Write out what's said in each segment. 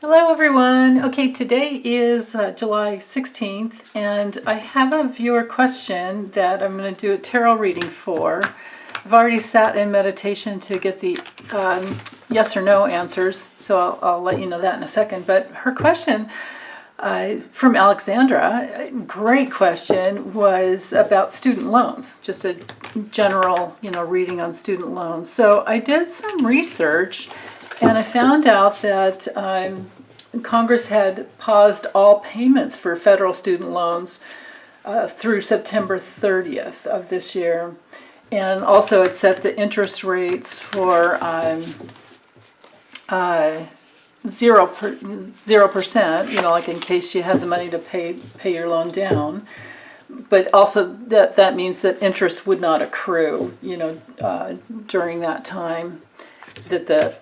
Hello everyone. Okay, today is July 16th and I have a viewer question that I'm going to do a tarot reading for. I've already sat in meditation to get the yes or no answers, so I'll let you know that in a second. But her question from Alexandra, great question, was about student loans, just a general, reading on student loans. So I did some research and I found out that Congress had paused all payments for federal student loans through September 30th of this year. And also it set the interest rates for 0%, like in case you had the money to pay your loan down. But also that means that interest would not accrue, during that time that the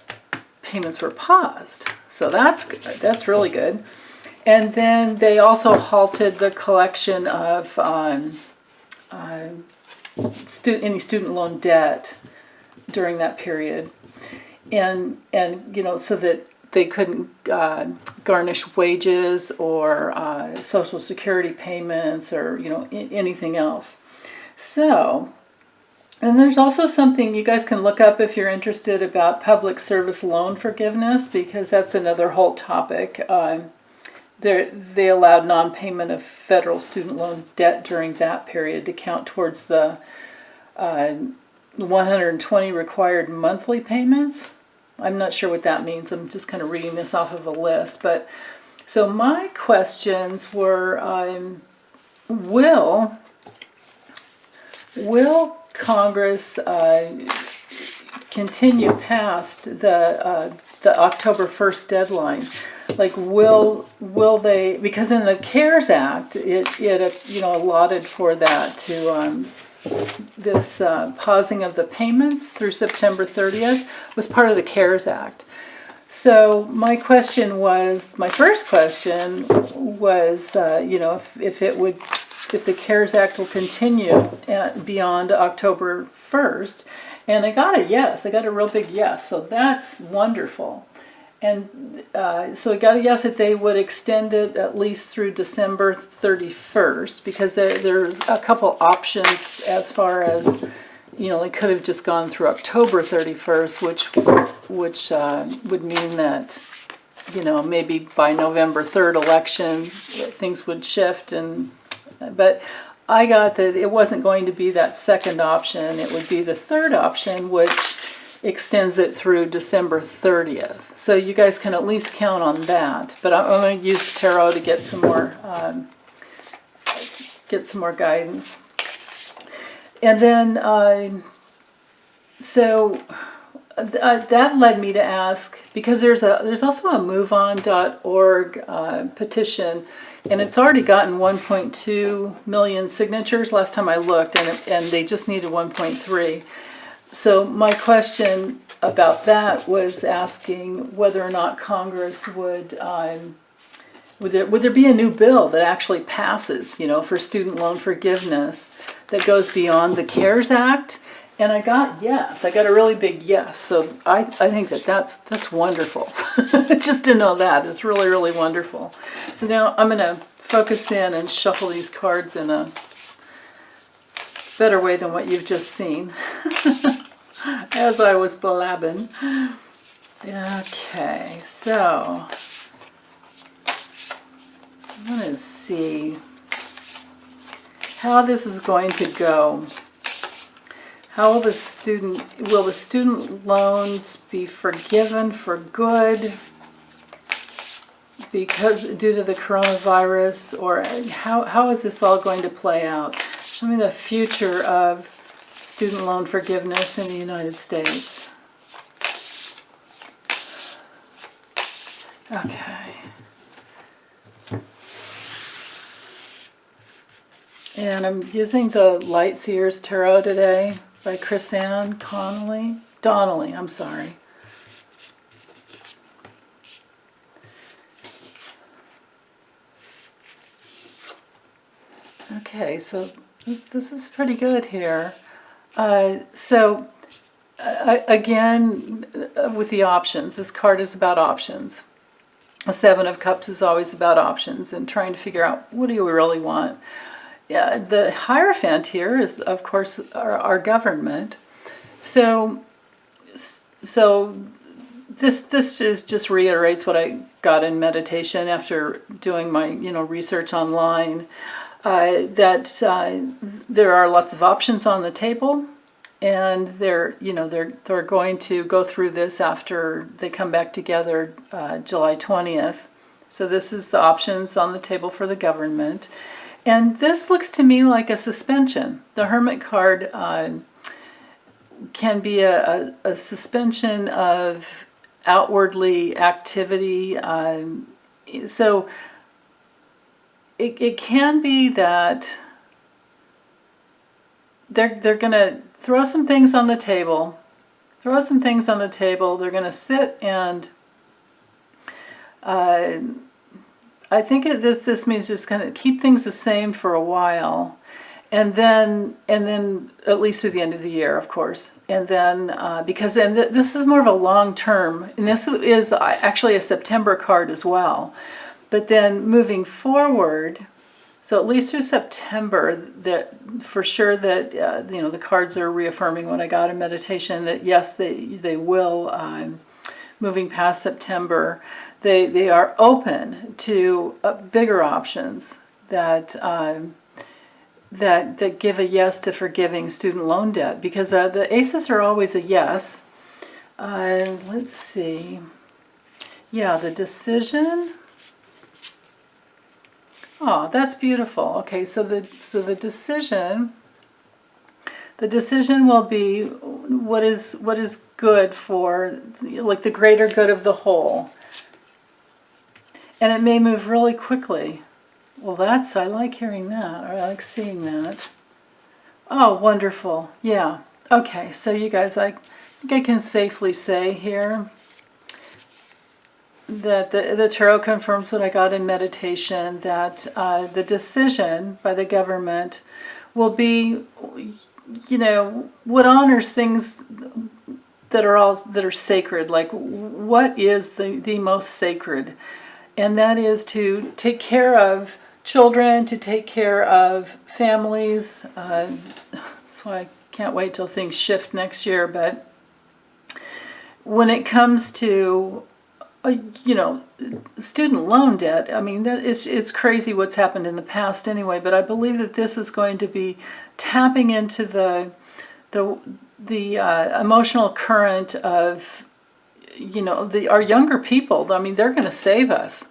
payments were paused. So that's good. That's really good. And then they also halted the collection of any student loan debt during that period, and so that they couldn't garnish wages or Social Security payments or anything else. So. And there's also something you guys can look up if you're interested about public service loan forgiveness, because that's another whole topic. They allowed non-payment of federal student loan debt during that period to count towards the 120 required monthly payments. I'm not sure what that means. I'm just kind of reading this off of a list. But so my questions were, will Congress continue past the October 1st deadline? Like, will they? Because in the CARES Act, it allotted for that to this pausing of the payments through September 30th was part of the CARES Act. So my first question was, if the CARES Act will continue beyond October 1st. And I got a yes. I got a real big yes. So that's wonderful. And so I got a yes that they would extend it at least through December 31st, because there's a couple options as far as, they could have just gone through October 31st, which would mean that, maybe by November 3rd election, things would shift. But I got that it wasn't going to be that second option. It would be the third option, which extends it through December 30th. So you guys can at least count on that. But I'm going to use tarot to get some more guidance. And then, that led me to ask, because there's also a MoveOn.org petition, and it's already gotten 1.2 million signatures last time I looked, and they just needed 1.3. So my question about that was asking whether or not Congress would there be a new bill that actually passes, for student loan forgiveness that goes beyond the CARES Act. And I got yes. I got a really big yes. So I think that's wonderful. Just to know that is really, really wonderful. So now I'm going to focus in and shuffle these cards in a better way than what you've just seen. As I was blabbing. Okay, so I'm going to see how this is going to go. How will the student loans be forgiven for good because due to the coronavirus, or how is this all going to play out? Show me the future of student loan forgiveness in the United States. Okay. And I'm using the Light Seers Tarot today by Chrisanne Donnelly, I'm sorry. Okay, so this is pretty good here. Again, with the options, this card is about options. A Seven of Cups is always about options and trying to figure out, what do you really want? Yeah, the Hierophant here is, of course, our government. So this just reiterates what I got in meditation after doing my research online. That there are lots of options on the table, and they're going to go through this after they come back together July 20th. So this is the options on the table for the government, and this looks to me like a suspension. The Hermit card can be a suspension of outwardly activity. So it can be that they're going to throw some things on the table. They're going to sit and I think this means just kind of keep things the same for a while. And then at least through the end of the year, of course. And then, because then this is more of a long term, and this is actually a September card as well. But then moving forward, so at least through September, that for sure that the cards are reaffirming what I got in meditation, that yes, they will, moving past September, they are open to bigger options that give a yes to forgiving student loan debt, because the aces are always a yes. Let's see. Yeah, the decision. Oh, that's beautiful. Okay, so the decision will be what is good for, like, the greater good of the whole. And it may move really quickly. Well, I like hearing that, or I like seeing that. Oh, wonderful. Yeah. Okay, so you guys, I think I can safely say here that the tarot confirms what I got in meditation, that the decision by the government will be, what honors things that are sacred, like what is the most sacred, and that is to take care of children, to take care of families. That's why I can't wait till things shift next year. But when it comes to student loan debt, I mean, it's crazy what's happened in the past anyway, but I believe that this is going to be tapping into the emotional current of, our younger people. I mean, they're going to save us.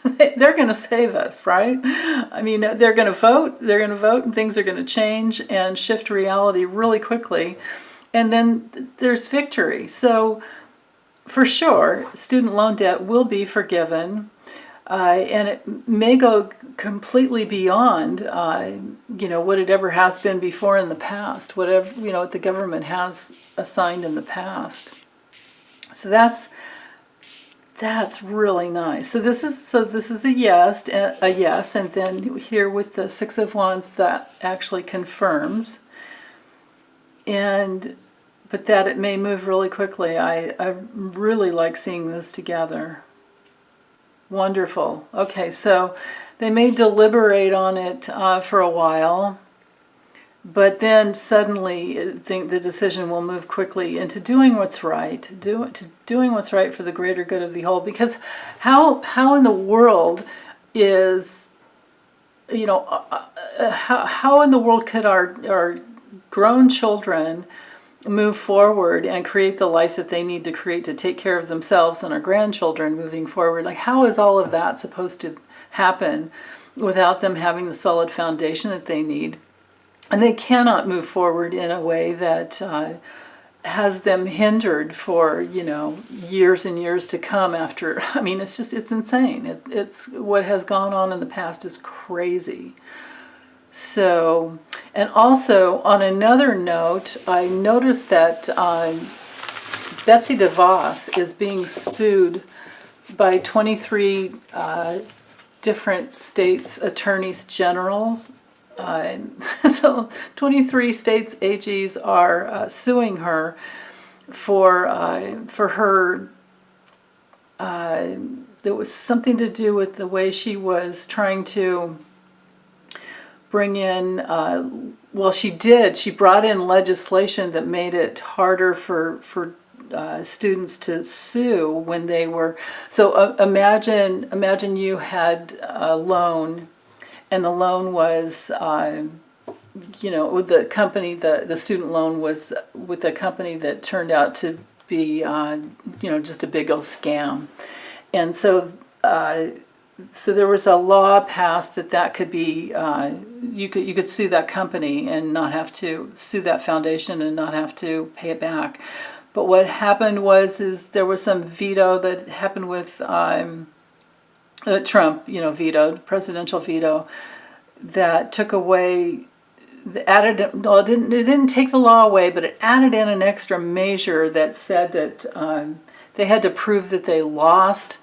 They're going to save us, right? I mean, they're going to vote, and things are going to change and shift reality really quickly. And then there's victory. So for sure, student loan debt will be forgiven, and it may go completely beyond, what it ever has been before in the past, whatever, what the government has assigned in the past. So that's really nice. So this is a yes, and then here with the Six of Wands, that actually confirms. But that it may move really quickly. I really like seeing this together. Wonderful. Okay, so they may deliberate on it for a while, but then suddenly the decision will move quickly into doing what's right, doing what's right for the greater good of the whole. Because how in the world is, how in the world could our grown children move forward and create the life that they need to create to take care of themselves and our grandchildren moving forward? Like, how is all of that supposed to happen without them having the solid foundation that they need? And they cannot move forward in a way that has them hindered for, years and years to come after. I mean, it's insane. It's what has gone on in the past is crazy. So, and also on another note, I noticed that Betsy DeVos is being sued by 23 different states' attorneys generals. So 23 states' AGs are suing her for her there was something to do with the way she was trying to bring in, well, she brought in legislation that made it harder for students to sue when they were, so imagine you had a loan, and the loan was, with the company, the student loan was with a company that turned out to be, just a big old scam. And so there was a law passed that could be, you could sue that company and not have to sue that foundation and not have to pay it back. But what happened is there was some veto that happened with Trump, vetoed, presidential veto, that took away, it didn't take the law away, but it added in an extra measure that said that they had to prove that they lost,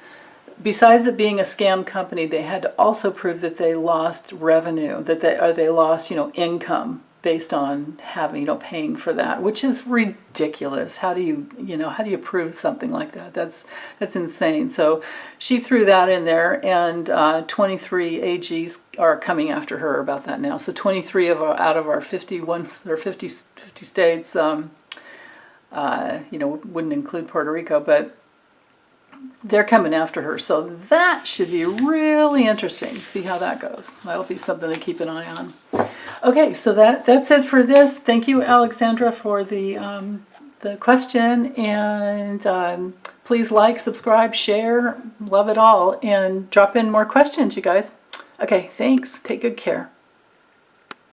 besides it being a scam company, they had to also prove that they lost revenue, that they lost, income based on having, paying for that, which is ridiculous. How do you prove something like that? That's insane. So she threw that in there, and 23 AGs are coming after her about that now. So 23 out of our 51 or 50 states, wouldn't include Puerto Rico, but they're coming after her. So that should be really interesting. See how that goes. That'll be something to keep an eye on. Okay, so that's it for this. Thank you, Alexandra, for the question, and please like, subscribe, share, love it all, and drop in more questions, you guys. Okay, thanks. Take good care.